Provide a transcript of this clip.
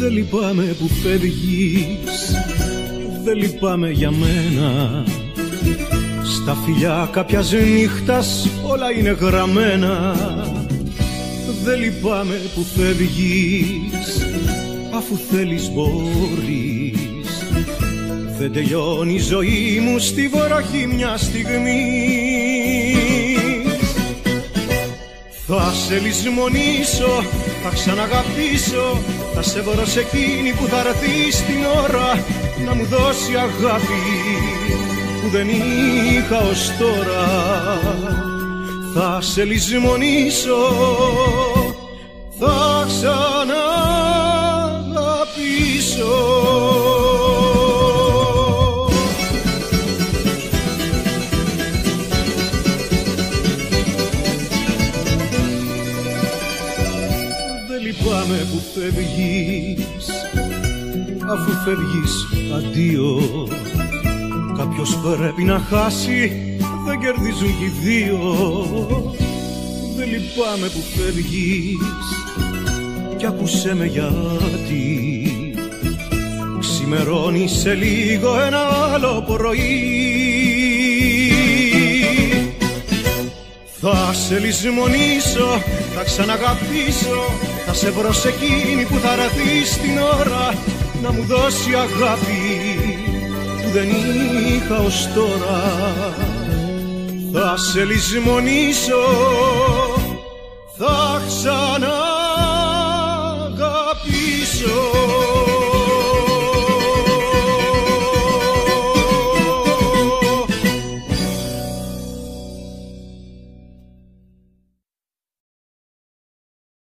Δεν λυπάμαι που φεύγεις, δεν λυπάμαι για μένα. Στα φιλιά κάποιας νύχτας όλα είναι γραμμένα. Δεν λυπάμαι που φεύγεις, αφού θέλεις μπορείς. Δεν τελειώνει η ζωή μου στη βροχή μια στιγμή. Θα σε λησμονήσω, θα ξαναγαπήσω, θα σε βρω σε εκείνη που θα έρθει στην ώρα να μου δώσει αγάπη που δεν είχα ως τώρα. Θα σε λησμονήσω, θα ξαναγαπήσω. Δεν λυπάμαι που φεύγεις, αφού φεύγεις αντίο. Κάποιος πρέπει να χάσει, δεν κερδίζουν κι οι δύο. Δεν λυπάμαι που φεύγεις, κι άκουσέ με γιατί. Ξημερώνει σε λίγο ένα άλλο πρωί. Θα σε λησμονήσω, θα ξαναγαπήσω, θα σε βρω σε εκείνη που θα έρθει στην ώρα να μου δώσει αγάπη που δεν είχα ως τώρα. Θα σε λησμονήσω, θα ξαναγαπήσω.